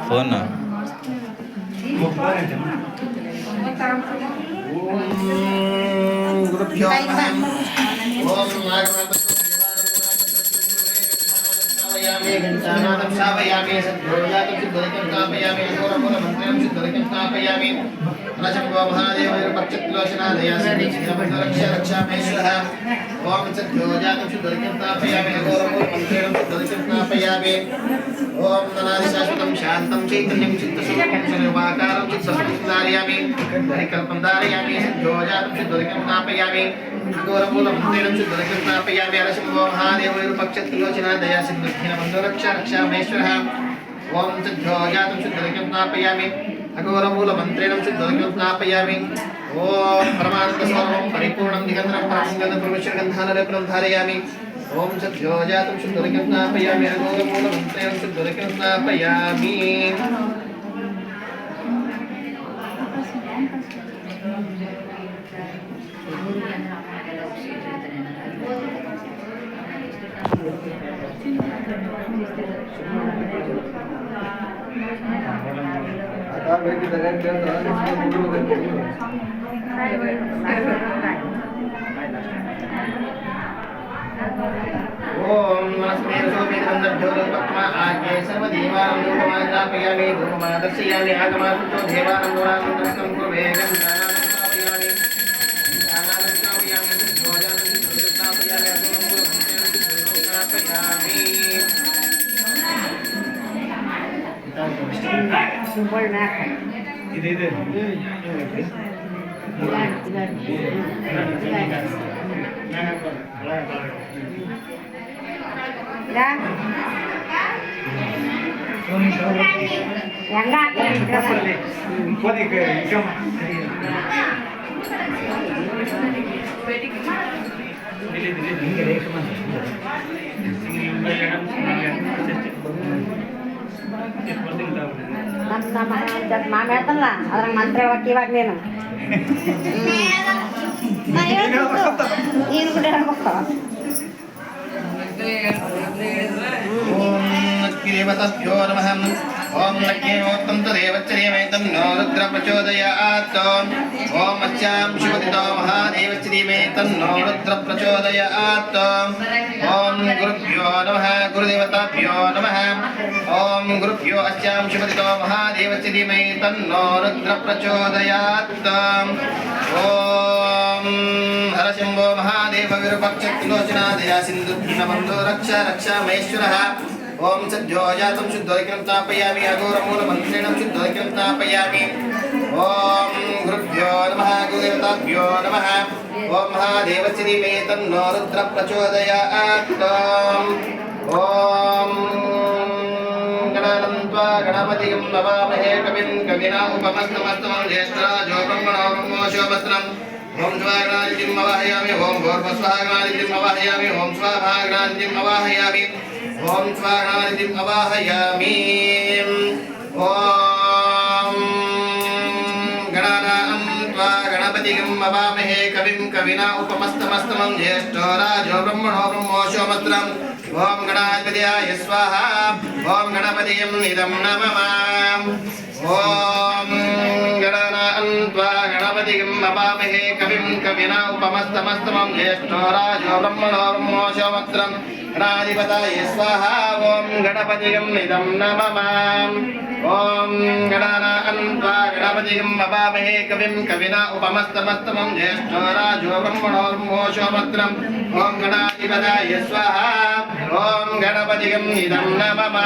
phone ओम ननादिशाश्वतं शान्तं चैतन्यं चित्तस्वरूपं सर्वाकारं चित्तस्वरूपं धारयामि हरिकल्पं धारयामि सिद्धोजातं सिद्धोदकं स्थापयामि घोरमूलमन्त्रेण सिद्धोदकं स्थापयामि हरशम्भो महादेवैर्पक्षत्रिलोचना दया सिद्धिर्घ्नबन्धो रक्षामेश्वरः ओम सिद्धोजातं सिद्धोदकं स्थापयामि अघोरमूलमन्त्रेण सिद्धोदकं स्थापयामि ओम परमानन्दस्वरूपं परिपूर्णं दिगन्धरं परमगन्धप्रविश्यगन्धानलेपनं धारयामि ओम सद्योजातं शुद्धोदकं स्नापयामि अघोरमूलमन्त्रेण शुद्धोदकं स्नापयामि ओम नमस्ते आगे सर्वदेवानां धूपमानं स्थापयामि धूपमानं दर्शयामि आगमासुतो देवानां गुणानां दर्शनं कुर्वे गन्धानां स्थापयामि गन्धानां स्थापयामि ध्वजानां स्थापयामि अग्निमूलं स्थापयामि सुवर्ण इधे ಮಂತ್ರ ಇವಾಗ ನೀನು ನೀನು ಕೂಡ ಹೇಳ್ಬೇಕು देवताभ्यो नमः ओम लक्ष्मीमोक्तं तदेवच्चरीमेतं नो रुद्र प्रचोदयात् ओम अस्यां शुभदितो महादेवश्रीमेतं नो रुद्र प्रचोदयात् ओम गुरुभ्यो नमः गुरुदेवताभ्यो नमः ओम गुरुभ्यो अस्यां शुभदितो महादेवश्रीमेतं नो रुद्र प्रचोदयात् ओम हरशंभो महादेव विरूपाक्षलोचना दया सिन्धुघ्नबन्धो रक्षामेश्वरः ओम सद्योजातं शुद्धोदकं स्थापयामि अघोरमूलमन्त्रेण शुद्धोदकं स्थापयामि ओम गुरुभ्यो नमः गुरुदेवताभ्यो नमः ओम महादेवश्रीमेतं नो रुद्र प्रचोदयात् ओम गणानन्त्वा गणपतिं नमामहे कविं कविना उपमस्तमस्तमं ज्येष्ठराजो ब्रह्मणो ब्रह्मोऽशोभस्त्रम् ओम स्वाहागणादिं अवाहयामि ओम भूर्भुवस्वाहागणादिं अवाहयामि ओम स्वाहागणादिं अवाहयामि ओम स्वाहागणादिं अवाहयामि ओम गणानां त्वा गणपतिं अवामहे कविं कविना उपमस्तमस्तमं ज्येष्ठो राजो ब्रह्मणो ब्रह्मोऽशोमत्रम् ओम गणाधिपतयाय स्वाहा ओम गणपतिं निदं नमः ओम गणानान्त्वा गणपतिं अवामहे कविं कविना उपमस्तमस्तमं ज्येष्ठो राजो ब्रह्मणो ब्रह्मोऽशोमत्रम् गणाधिपतये स्वाहा ओम गणपतिं निदं नमः ओम गणानान्त्वा गणपतिं अवामहे कविं कविना उपमस्तमस्तमं ज्येष्ठो राजो ब्रह्मणो ब्रह्मोऽशोमत्रम् ओम गणाधिपतये स्वाहा ओम गणपतिं निदं नमः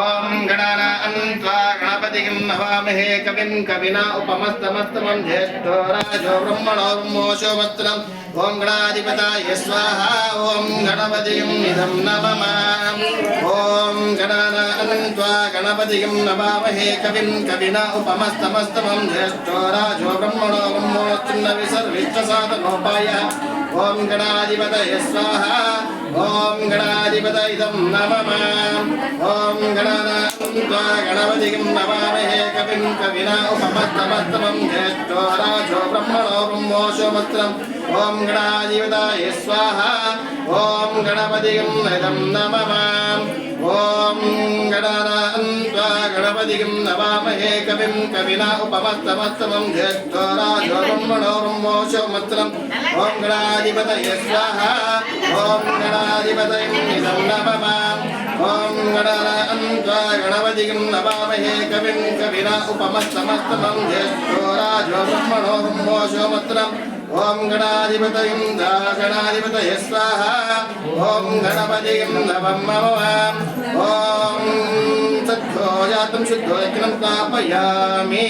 ओम गणानान्त्वा गणपतिं अवामहे कविं कविना उपमस्तमस्तमं ज्येष्ठो राजो ब्रह्मणो ब्रह्मोऽशोमत्रम् ओम गणाधिपतये स्वाहा ओम गणपतिं निदं नमः ओम गणानान्त्वा गणपतिं अवामहे कविं कविना उपमस्तमस्तमं ज्येष्ठो राजो ब्रह्मणो ब्रह्मोऽच्युन्नविसर्विष्टसाधनोपायः ओम गणाधिपतये स्वाहा ओम गणाधिपतये नमः ओम गणानान्त्वा गणपतिं अवामहे कविं कविना उपमस्तमस्तमं ज्येष्ठो राजो ब्रह्मणो ब्रह्मोऽशोमत्रम् ओम गणाधिपतये स्वाहा ओम गणपतिं निदं नमः ओम गणानान्त्वा गणपतिं अवामहे कविं कविना उपमस्तमस्तमं ज्येष्ठो राजो ब्रह्मणो ब्रह्मोऽशोमत्रम् ओम गणाधिपतये स्वाहा ओम गणाधिपतये निदं नमः ओम गणानान्त्वा गणपतिं अवामहे कविं कविना उपमस्तमस्तमं ज्येष्ठो राजो ब्रह्मणो ब्रह्मोऽशोमत्रम् ओम गणाधिपतये स्वाहा ओम गणपतिं नमः ओम सद्धो जातं शुद्धो यज्ञं स्थापयामि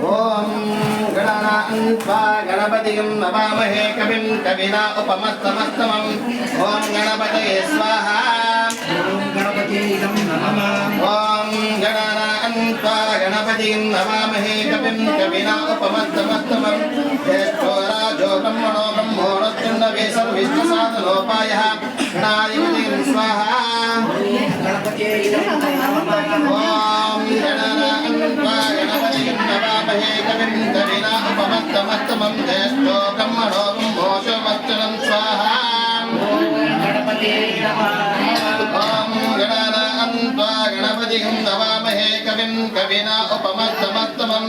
ओम गणानान्त्वा गणपतिं अवामहे कविं कविना उपमस्तमस्तमम् ओम गणपतये स्वाहा ओम गणपतिं नमः ओम गणानान्त्वा गणपतिं अवामहे कविं कविना उपमस्तमस्तमम् ज्येष्ठो राजो ब्रह्मणो ब्रह्मोऽच्युन्नविसर्विष्टसाधनोपायः गणाधिपतिं स्वाहा ओम गणानान्त्वा गणपतिं अवामहे कविं कविना उपमस्तमस्तमं ज्येष्ठो ब्रह्मणो ब्रह्मोऽशोमत्रम् स्वाहा ओम गणानान्त्वा गणपतिं अवामहे कविं कविना उपमस्तमस्तमम्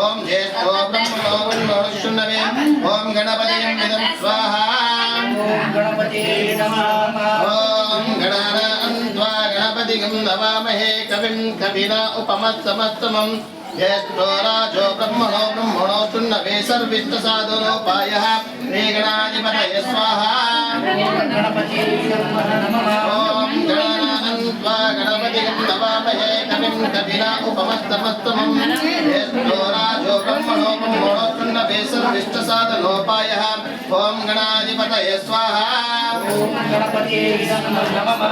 ओम ज्येष्ठो ब्रह्मणो ब्रह्मोऽच्युन्नवे ओम गणपतिं निदं स्वाहा ओम गणानान्त्वा गणपतिं अवामहे कविं कविना उपमस्तमस्तमम् ज्येष्ठो राजो ब्रह्मणो ब्रह्मोऽच्युन्नविसर्विष्टसाधनोपायः श्री गणाधिपतये स्वाहा ओम गणानान्त्वा गणपतिं अवामहे कविं कविना उपमस्तमस्तमम् ज्येष्ठो राजो ब्रह्मणो ब्रह्मोऽच्युन्नविसर्विष्टसाधनोपायः ओम गणाधिपतये स्वाहा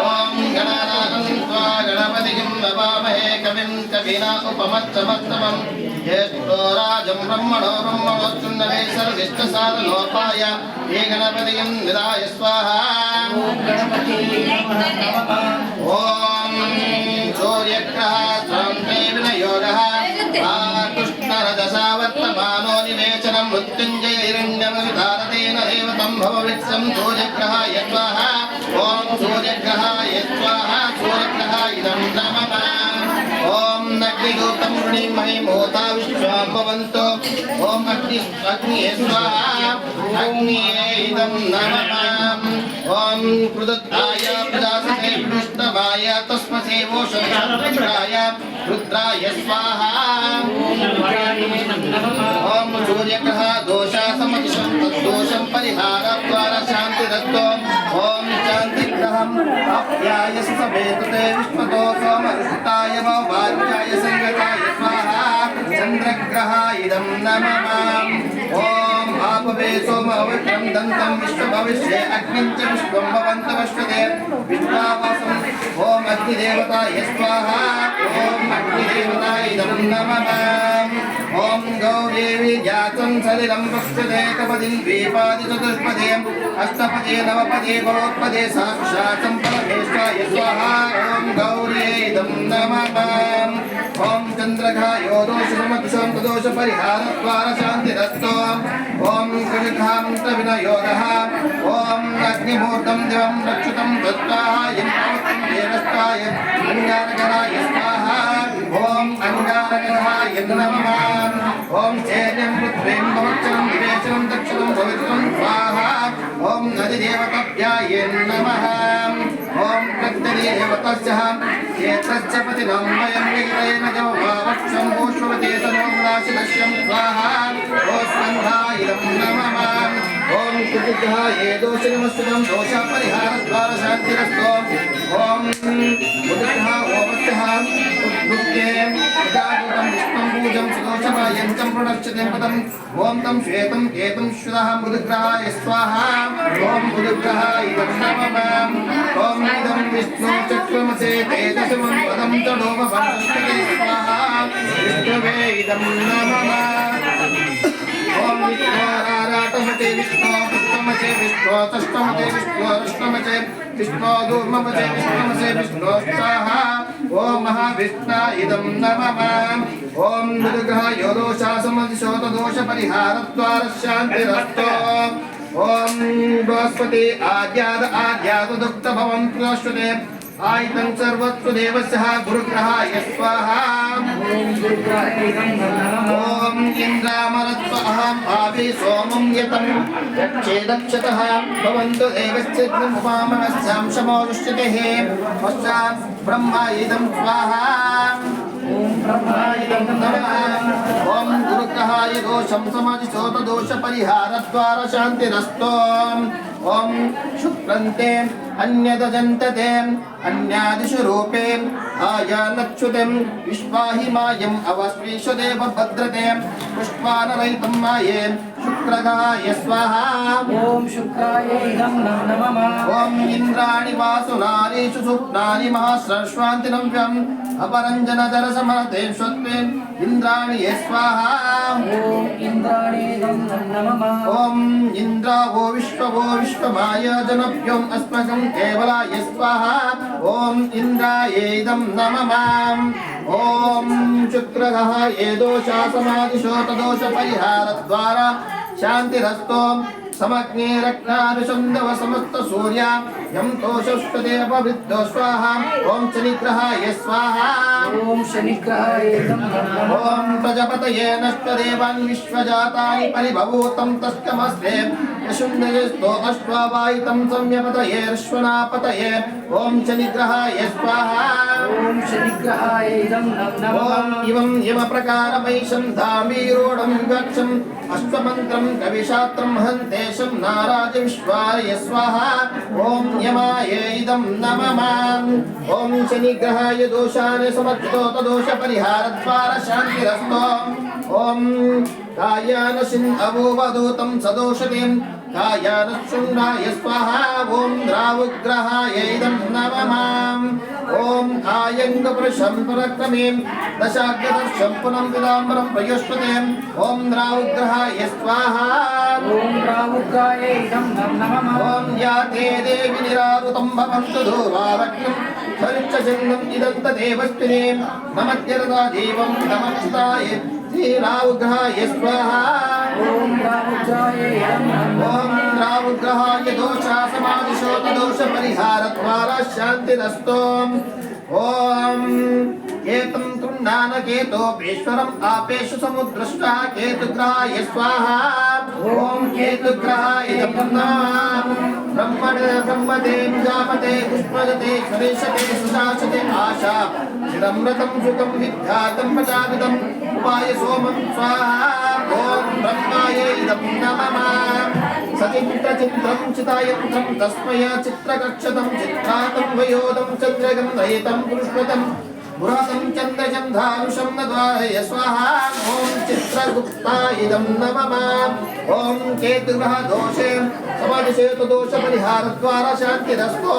ओम गणानान्त्वा गणपतिं अवामहे कविं कविना उपमस्तमस्तमम् ज्येष्ठो राजं ब्रह्मणो ब्रह्मोऽच्युन्नविसर्विष्टसाधनोपायः श्री गणपतिं निधाय स्वाहा ओम सूर्यग्रह स्वान्ते विनयोगः कृष्णरजसा वर्तमानो निवेचनं मृत्युञ्जयैरण्यमविधारतेन देवतं भववित्सं सूर्यग्रहाय स्वाहा ओम सूर्यग्रहाय स्वाहा सूर्यग्रहाय इदं नमः ओम अग्निदूतं वृणीमहे मोता विश्वां भवन्तु ओम अग्निये स्वाहा अग्निये इदं नमः ओम प्रदत्ताय प्रजासते विष्णवाय तस्मसे वोषाय रुद्राय स्वाहा ओम सूर्यग्रह दोषा समतिशं तद्दोषं परिहारद्वारा शान्तिदत्तो ओम शान्तिग्रहं याय समेतते विश्वतो सोमरुष्टाय वाच्याय संगताय स्वाहा चंद्रग्रहाय इदं नमः ओम आपवे सोमवत्रं दन्तं विश्वभविष्ये अग्निं च विश्वं भवन्तमश्वते विश्वावसं ओम अग्निदेवताय स्वाहा ओम अग्निदेवताय इदं नमः ओम गौरीवी जातं सलिलं पश्यते कपदिं द्वीपादि चतुष्पदे अष्टपदे नवपदे भवत्पदे साक्षात् परमेश्वराय स्वाहा ओम गौर्यै इदं नमः ओम चंद्रघायो दोषसमक्षं दोष परिहारद्वारा शान्तिरस्तु ओम कुजघामन्त्रविनयोगः ओम अग्निमूर्तं दिवं रक्षितं तत्त्वाय यन्त्रं देवस्ताय अंगारकराय स्वाहा ओम अंगारकराय नमः ओम चैन्यं पृथ्वीं भवक्षं विवेचनं दक्षिणं पवित्रं स्वाहा ओम नदिदेवताभ्याय नमः ओम प्रत्यदेवतस्यः क्षेत्रस्य पतिनं वयं विगितेन जवावक्षं भूष्वते तनोम्नाशिदश्यं स्वाहा ओ स्कन्धाय नमः ओम कुटिघाये दोषनिमस्सुतं दोषपरिहारद्वारा शान्तिरस्तु ओम कुटिघा ओवत्यः उद्भुत्ये उदागुतं विष्णुं पूजं सुदोषमायं चं प्रणश्यते पदम् ओम तं श्वेतं केतं श्रुतः मुदुग्रहाय स्वाहा ओम मुदुग्रहाय नमः ओम इदं विष्णु चक्रमसे तेजसमं पदं तडोपवनस्पते स्वाहा विष्णवे इदं नमः ओम विष्णुराराटमते विष्णु पुष्पमते विष्णु तष्टमते विष्णु अष्टमते विष्णु दूर्ममते विष्णुमते विष्णु स्वाहा ओम महाविष्णा इदं नमः ओम मुदुग्रहाय दोषासमदिशोतदोष परिहारद्वारा शान्तिरस्तु ओम बृहस्पति आद्याद दुक्त भवं प्रश्वते आयतं सर्वत्र देवस्य गुरुग्रहाय स्वाहा ओम इंद्रामरत्व अहं आभि सोमं यतं यक्षेदक्षतः भवन्तु देवश्चित्तमुपामनस्यां शमोरुष्यते पश्चात् ब्रह्मा इदं स्वाहा ओम ब्रह्माय नमः ओम गुरुग्रहाय दोषं समाधिशोत दोष परिहारद्वारा शान्तिरस्तु ओम शुक्लन्ते अन्यदजन्तते अन्यादिषु रूपे आयानच्युते विश्वाहिमायम् अवस्विषदेव भद्रते पुष्पानरहितं माये शुक्रगाय स्वाहा ओम शुक्राय इदं नमः ओम इंद्राणि वासुनारीषु सुप्नानि महास्रश्वान्तिनव्यम् अपरञ्जनधरसमर्थे स्वत्वे इंद्राणि ये स्वाहा ओम इंद्राणे इदं नमः ओम इंद्रावो विश्वमाय जनभ्योम अस्मकं केवलाय स्वाहा ओम इंद्राय इदं नमः ओम शुक्रगः ये दोषा समादिशोतदोष परिहारद्वारा शान्तिरस्तु समग्ने रत्नानुसन्दव समस्त सूर्य यं तोषस्पते पवित्रो स्वाहा ओम शनिग्रहाय स्वाहा ओम शनिग्रहाय इदं नमः ओम प्रजापतये नष्टदेवान् विश्वजातानि परिभवूतं तस्कमस्ते यशुन्दयस्तो अश्वावायितं सम्यपतये ऋष्वनापतये ओम शनिग्रहाय स्वाहा ओम शनिग्रहाय इदं नमः ओम इवं यमप्रकारमैशं धामीरूढं गक्षम् अश्वमन्त्रं कविशास्त्रं हन्तेशं नाराज विश्वाय स्वाहा ओम यमाय इदं नमः ओम शनिग्रहाय दोषान् समर्पितो तदोष परिहारद्वारा शान्तिरस्तु ओम कायानशिन् अवोवदूतं सदोषतीं कायानशुण्डाय स्वाहा ओम द्रावुग्रहाय इदं नमः ओम आयङ्गपुरुषं पराक्रमे दशाग्रदर्शं पुनं विदाम्बरं प्रयुष्पते ओम द्रावुग्रहाय स्वाहा ओम राहुकाय इदं नमः ओम या ते देवी निरारुतं भवन्तु धूरावग्नं परिचजन्नम् इदं तदेवस्तिने नमत्यरदा देवं नमस्ताय श्रीरावुग्रहाय स्वाहा ओम राहुकाय इदं नमः ओम रावुग्रहाय दोषा समादिशोत दोष परिहारद्वारा शान्तिरस्तु ओम केतं कृण्णानकेतोपेश्वरम् आपेषु समुद्रष्टः केतुग्रहाय स्वाहा ओम केतुग्रहाय नमः ब्रह्मणे जापते पुष्पजते सरेशते सुशासते आशा चिदमृतं सुखं विद्यातं प्रजापितम् उपाय सोमं स्वाहा ओम ब्रह्माय इदं नमः सचित्रचित्रं चितायन्त्रं तस्मै चित्रकक्षतं चित्रातं वयोदं चन्द्रगं रहितं पुष्पतं पुरातं चन्द्रजं धारुषं नद्वाहय स्वाहा ॐ चित्रगुप्तायदं नमः ॐ केतुग्रह दोषे समादिशेतु दोषपरिहारद्वारा शान्तिरस्तु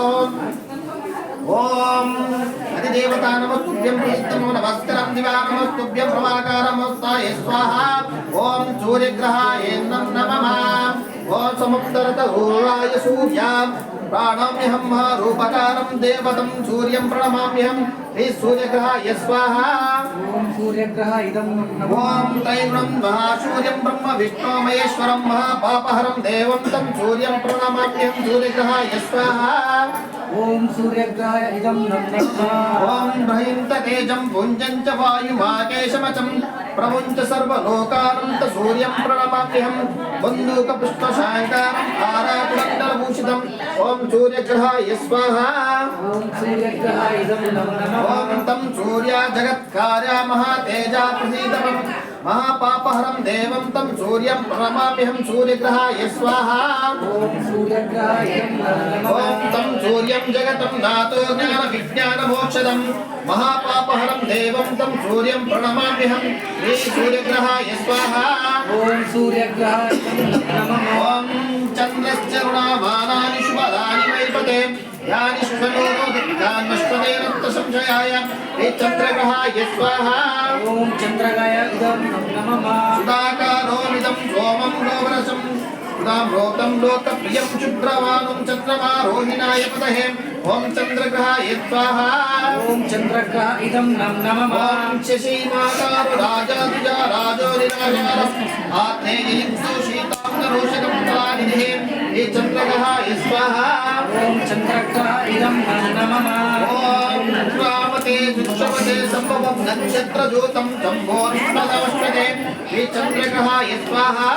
ॐ अधिदेवता नमस्तुभ्यं प्रीतमो नमस्कारं दिवा नमस्तुभ्यं प्रभाकारमस्ताय स्वाहा ॐ सूर्यग्रहाय नमः ॐ समुद्रत ऊर्वाय सूर्यां प्राणाम्यहं महारूपकारं देवतं सूर्यं प्रणमाम्यहं हे सूर्यग्रहाय स्वाहा ॐ सूर्यग्रह इदं नमः ॐ तैवं महासूर्यं ब्रह्म विष्णु महेश्वरं महापापहरं देवं तं सूर्यं प्रणमाम्यहं सूर्यग्रहाय स्वाहा ॐ सूर्यग्रह इदं नमः ॐ ब्रह्मन्त तेजं पुञ्जं च वायुमाकेशमचं प्रमुञ्च सर्वलोकानन्त सूर्यं प्रणमाम्यहं बन्दूकपुष्पशाङ्कारं आराकुलण्डलभूषितं ॐ सूर्यग्रहाय स्वाहा ॐ सूर्यग्रह इदं नमः ॐ तं सूर्या जगत्कार्या महातेजा प्रसीदमं महापापहरं देवं तं सूर्यं प्रणमाम्यहं सूर्यग्रहाय स्वाहा ॐ सूर्यग्रह इदं नमः ॐ तं सूर्यं जगतं नातो ज्ञानविज्ञानमोक्षदं महापापहरं देवं तं सूर्यं प्रणमाम्यहं श्री सूर्यग्रहाय स्वाहा ॐ सूर्यग्रह इदं नमः ॐ चन्द्रस्य ऋणामानानि शुभदानि वैपते यानि शुभनोदुर्गान्वष्पदे रक्तसंशयाय हे चन्द्रग्रहाय स्वाहा ॐ चन्द्रगाय इदं नमः सुधाकारोमिदं सोमं गोवरसं सुधाम्रोतं लोकप्रियं शुभ्रवाणं चन्द्रमारोहिणाय पतहे ॐ चन्द्रग्रहाय स्वाहा ॐ चन्द्रग्रह इदं नमः ॐ शशीमाकारो राजाधिजा राजोरिराजारम् आत्मेयं सुशीताम्नरोषकं प्रानिधे हे चन्द्रग्रहाय स्वाहा ॐ चन्द्रग्रह इदं नमः ॐ रामते दुष्टमते सम्भवं नक्षत्रज्योतं शम्भोर्ष्मदवष्टते हे चन्द्रग्रहाय स्वाहा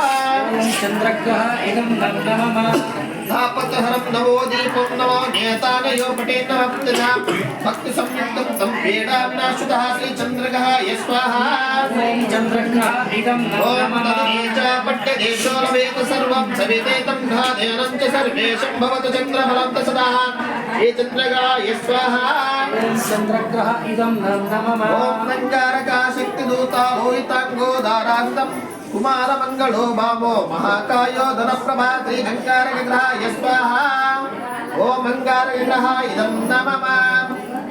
ॐ चन्द्रग्रह इदं नमः तापतहरं नवो दीपं नमो नेतानयो पटेन भक्तिना भक्तिसंयुक्तं तं पीडाम्नाशुतः श्रीचन्द्रग्रहाय स्वाहा ॐ चन्द्रग्रह इदं ॐ नमः तदनीचापट्टदेशो रवेत सर्वं सवितेतं घाधेनं च सर्वेशं भवतु चन्द्रफलं सदा हे चन्द्रग्रहाय स्वाहा ॐ चन्द्रग्रह इदं नमः ॐ नञ्जारकाशक्तिदूता लोहिताङ्गो दारान्तं कुमारमङ्गलो भावो महाकायो धनप्रभा श्रीअङ्गारकग्रहाय स्वाहा ॐ अङ्गारकग्रहाय इदं नमः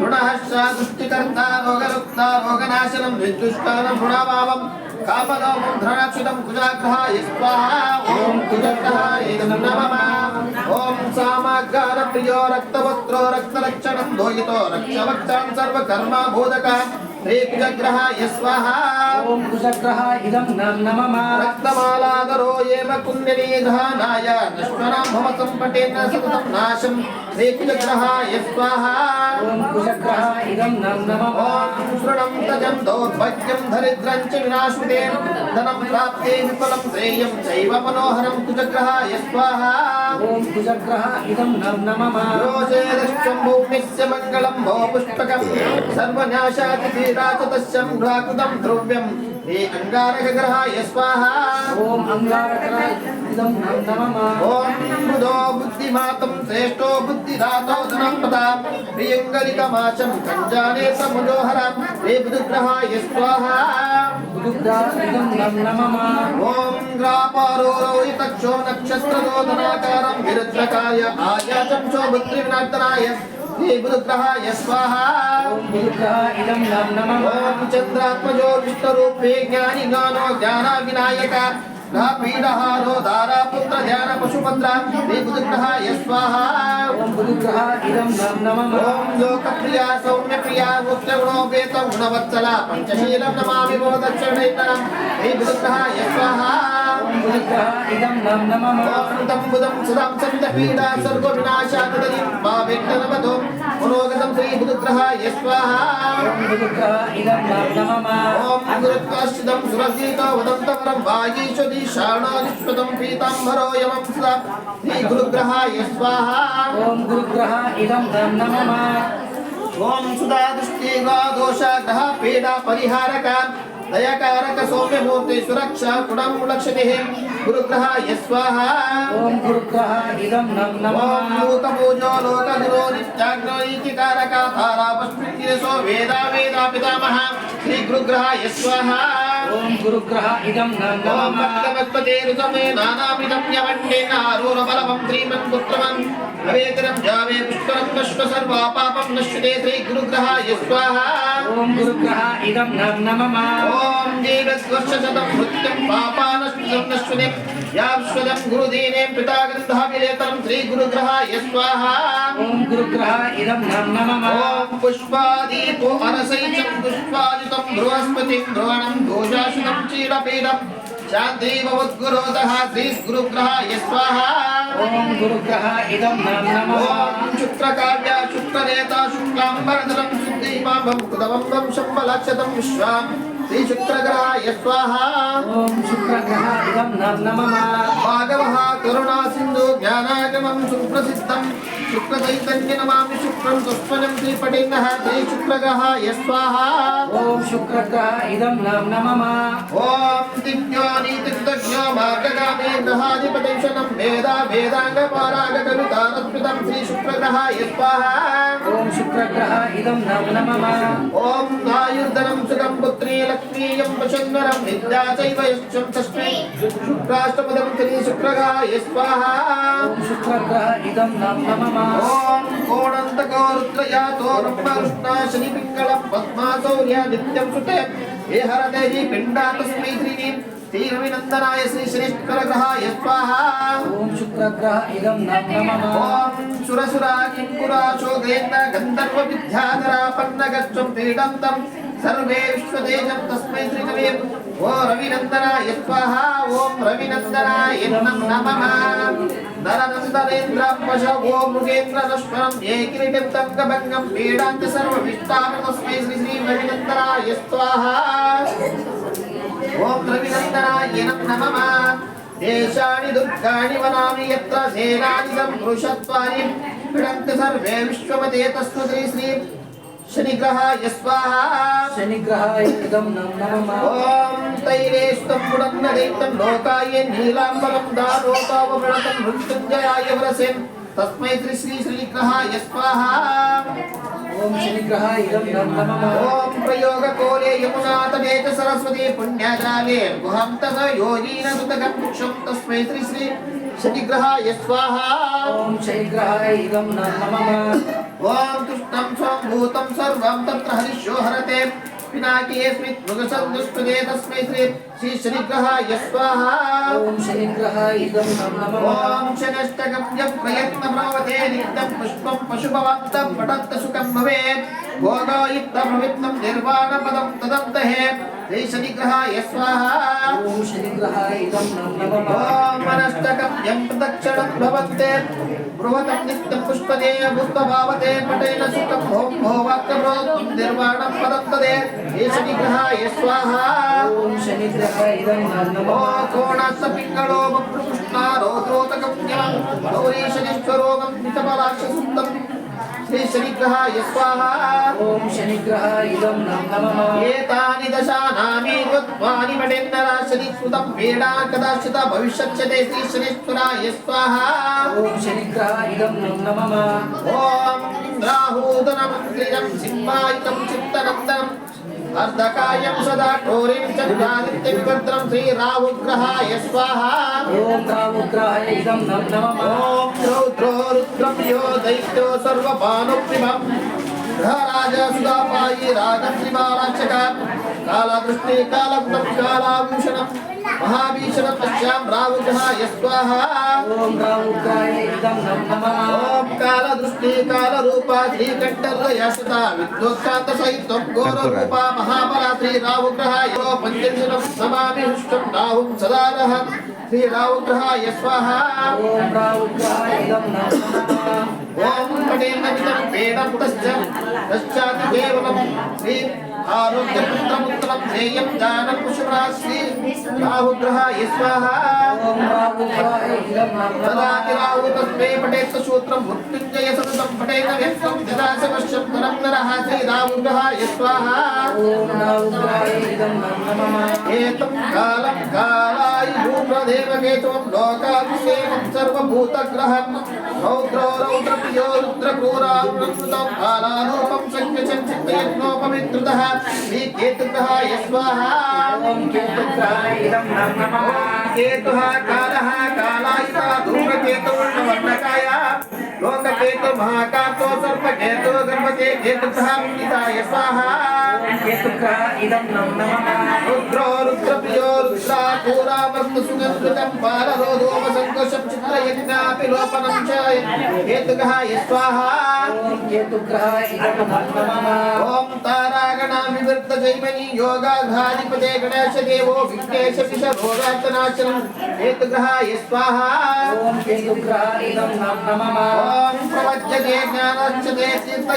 ऋणहर्षा दुष्टिकर्ता रोगरुक्ता रोगनाशनं विद्युष्टानं ऋणभावं कामलोमं धनाक्षितं कुजाग्रहाय स्वाहा ॐ कुजग्रहाय इदं नमः ॐ सामागारप्रियो रक्तवस्त्रो रक्तलक्षणं लोहितो रक्षवक्षां सर्वकर्माबोधका श्रीकुजग्रहाय स्वाहा ॐ कुजग्रह इदं नमः रक्तमालाधरो एव कुण्डलीधानाय नश्वरां भवसम्पटेन सततं नाशं श्रीकुजग्रहाय स्वाहा ॐ कुजग्रह इदं नमः ॐ शृणं तजं दौर्भाग्यं दरिद्रं च विनाशुते धनं प्राप्ते विफलं श्रेयं चैव मनोहरं कुजग्रहाय स्वाहा ॐ कुजग्रह इदं नमः योजेदश्चम्भूमिस्य मङ्गलं भो पुष्पकं सर्वनाशातिराचतस्यं घ्राकृतं द्रव्यं हे अङ्गारकग्रहाय स्वाहा ॐ अङ्गारग्रह इदं नमः ॐ बुधो बुद्धिमातं श्रेष्ठो बुद्धिदातो धनं प्रदां प्रियङ्गलिकमाचं कञ्जाने समुजोहरं हे बुधग्रहाय स्वाहा कुजग्रह इदं नमः ॐ ग्रापारोहितक्षो नक्षत्रदोदनाकारं विरुद्रकाय आयाचं शोभद्रिविनार्दनाय हे बुधग्रहाय स्वाहा ॐ कुजग्रह इदं नमः ॐ चन्द्रात्मजो विष्णुरूपे ज्ञानि ज्ञानो ज्ञानाविनायक पीडहारो धारापुत्र ध्यान पशुपत्र हे बुधग्रहाय स्वाहा ॐ कुजग्रह इदं नमः ॐ लोकप्रिया सौम्यप्रिया मुक्तगुणोपेतं गुणवत्सला पञ्चशीलं नमामि भवदक्षरणैतरं हे बुधग्रहाय स्वाहा ॐ कुजग्रह इदं नमः ॐ तं बुधं सुधां सन्तपीडा सर्वविनाशातदलिं भावेट्टनवधो मनोगतं श्रीबुधग्रहाय स्वाहा ॐ कुजग्रह इदं नमः ॐ गुरुत्वाश्चिदं सुरगीतो वदन्तवरं वागीश्वरी शाणादिष्पदं पीताम्बरो यमं सदा श्रीगुरुग्रहाय स्वाहा ॐ गुरुग्रह इदं नमः ॐ सुधा दृष्टिगा दोषाग्रह पीडा परिहारक दयाकारक सौम्यमूर्ति सुरक्षा गुणं लक्षतिः गुरुग्रहाय स्वाहा ओम गुरुग्रह इदं नम ओम नमः लोकपूजो लोकगुरो नित्याग्नो नीतिकारका तारापस्मितिरसो वेदा वेदा पितामह श्री गुरुग्रहाय स्वाहा ओम गुरुग्रह इदं नम ओम नमः भक्तवत्पते ऋतमे नानाविधं यवण्येन आरूढबलवं श्रीमन्पुत्रमं अवेकरं जावे पुष्करं नश्व सर्वा पापं नश्यते श्री गुरुग्रहाय स्वाहा ओम गुरुग्रह इदं नम नमः ओम जीवस्वर्षशतं मृत्युं पापानश्वतं नश्वते यावश्वतं गुरुदीने पितागन्धाभिलेतं श्री गुरुग्रहाय स्वाहा ओम गुरुग्रह इदं नम नमः ओम पुष्पादीपो अनसैचं पुष्पादितं बृहस्पतिं ध्रुवणं घोषाशुतं चीडपीडं शान्ति भवद्गुरोदः श्री गुरुग्रहाय स्वाहा ओम गुरुग्रह इदं नम नमः ओम शुक्रकाव्या शुक्रनेता शुक्लाम्बरधरं शुद्धीमाभं कुदवं शम्बलक्षतं विश्वां श्री शुक्रग्रहाय स्वाहा ओम शुक्रग्रह इदं नम नमः भागवः करुणा सिन्धु ज्ञानागमं सुप्रसिद्धं शुक्रचैतन्य नमामि शुक्रं स्वस्वनं श्रीपटिन्नः श्री शुक्रग्रहाय स्वाहा ओम शुक्रग्रह इदं नम नमः ओम दिव्यो नीतिज्ञो मार्गगामी ग्रहाधिपतिशनं वेदा वेदाङ्गपारागकवितारत्पितं श्री शुक्रग्रहाय स्वाहा ओम शुक्रग्रह इदं नम नमः ओम आयुर्धनं सुखं पुत्री लक्ष्मीयं वशन्वरं विद्या चैव यश्चं तस्मै शुक्राष्टपदं श्री शुक्रग्रहाय स्वाहा ओम शुक्रग्रह इदं नम नमः ओम कोणन्तको रुद्रयातो ब्रह्मकृष्णा शनिपिङ्गलं पद्मासौर्य नित्यं सुते हे हरते हि पिण्डा तस्मै श्रीरविनन्दनाय श्री शनिश्चरग्रहाय स्वाहा ओम शुक्रग्रह इदं नम नमः ओम सुरसुरा किङ्कुरा शोधेन्द्र गन्धर्व विद्याधरा पन्नगच्छं पीडन्तं सर्वे विश्वतेजं तस्मै श्रीरवे ओ रविनन्दनाय स्वाहा ओम रविनन्दनाय नमः नरनन्दनेन्द्र पशव ओ मृगेन्द्र नश्वरं ये किरीटं तङ्गभङ्गं पीडान्त सर्वविष्टानं तस्मै श्री रविनन्दनाय स्वाहा ओम रविनन्दनाय नमः देशानि दुर्गाणि वनानि यत्र सेनानि संपुरुषत्वानि पीडन्ति सर्वे विश्वपते तस्मै श्री शनिग्रहाय स्वाहा शनिग्रहाय इदं नम नमः ओम तैरेष्टं पुरन्नदैतं लोकाय नीलाम्बरं दारोतावप्रणतं मृत्युञ्जयाय वरसे तस्मै श्री शनिग्रहाय स्वाहा ओम शनिग्रहाय इदं नम नमः ओम प्रयोगकोले यमुनातटे च सरस्वती पुण्यजाले गुहान्तः योगीनसुतगं वृक्षं तस्मै श्री शनिग्रहाय स्वाहा ओम शनिग्रहाय इदं नम नमः ओम तुष्टं स्वभूतं सर्वं तत्र हरिषो हरते पिनाकीयस्मित् मृगसन्दुष्टुदे तस्मै श्री शनिग्रहाय स्वाहा ओम शनिग्रहाय इदं नम नमः ओम शनष्टकं यः प्रयत्नप्रभवते नित्यं पुष्पं पशुभवन्तं पठन्त सुखं भवेत् भोगयुक्तप्रवृत्तं निर्वाणपदं तदन्तहे श्री शनिग्रहाय स्वाहा ओम शनिग्रहाय इदं नम नमः ओम मनष्टकं यं प्रदक्षिणं भवन्ते बृहतं नित्यं पुष्पदे पुष्पभावते पटेन सुखं होम भोवाक्यप्रोक्तं निर्वाणं पदं तदे श्री शनिग्रहाय स्वाहा ओम शनिग्रहाय इदं नम ओ नमः कोणास्तपिङ्गलो बभ्रुकृष्णा रौद्रोतकं यमं गौरी शनिश्वरोगं नितपलाक्षसुप्तं श्री शनिग्रहाय स्वाहा ओम शनिग्रहाय इदं नम नमः एतानि दशानामी त्वानि पठेन्नरा शनिस्कृतं पीडा कदाचित् भविष्यत्यते श्री शनिश्वराय स्वाहा ओम शनिग्रहाय इदं नम नमः ओम राहूदनं त्रिजं सिंहायितं चित्तनन्दनं अर्धकायं सदा ठोरिं चन्द्रादित्यविभद्रं श्रीराहुग्रहाय स्वाहा ओम राहुग्रहाय इदं नम नमः ओम रौद्रो रुद्रं यो दैत्यो सर्वपानुप्रिभं ग्रहराजा सुदापायि रागत्रिबालाक्षक कालदृष्टि कालग्नं कालाभूषणं महाभीषणं पश्यां राहुग्रहाय स्वाहा ओम राहुग्रहाय इदं नम नमः ओम कालदृष्टि कालरूपा श्रीकण्ठर्यशता विद्योत्सान्तसहितं घोररूपा महाबला श्रीराहुग्रहाय पञ्चदशनं नमामि हुष्टं राहुं सदारः श्रीराहुग्रहाय स्वाहा ओम राहुग्रहाय इदं नम नमः ओम पटेन्द्रमिदं वेदं तश्चात् केवलं श्री आरोग्यपुत्रमुत्तमं ध्येयं दानं कुशुरा श्री राहुग्रहाय स्वाहा ओम राहुग्रहाय इदं इदं नम तदाति नमः राहु तस्मै पठेत् सूत्रं मृत्युञ्जय सततं पठेत् व्यक्तं दिदाशमश्यं नरं नरः श्रीराहुग्रहाय स्वाहा ॐ राहुग्राय इदं नम नमः एतं कालं कालाय भूप्रदेवकेतुं लोकाभिषेकं सर्वभूतग्रहं रौद्रो रौद्रप्रियो रुद्रक्रूरावृतं कालारूपं सङ्ख्यचं चित्तयज्ञोपवित्रतः श्रीकेतुग्रहाय स्वाहा ॐ केतुग्राय इदं नम नमः केतुः कालः कालायिता धूम्रकेतुर्वर्णकाय लोककेतु महाकातो सर्पकेतु गर्भते केतुः पिताय स्वाहा केतुग्राय इदं नम नमः रुद्रो रुद्रप्रियो रुद्रापूरामर्तसुगन्धृतं बालरोधोमसङ्कोशं चित्रयज्ञापिलोपनं च केतुग्रहाय स्वाहा ॐ केतुग्राय इदं नम नमः ॐ तारागणाभिवृत्त जैमनि योगाधाधिपते गणेशदेवो विघ्नेशपिश रोगार्तनाशनं केतुग्रहाय स्वाहा ॐ केतुग्राय इदं नम नमः ॐ प्रवज्यते ज्ञानच्यते तीर्थ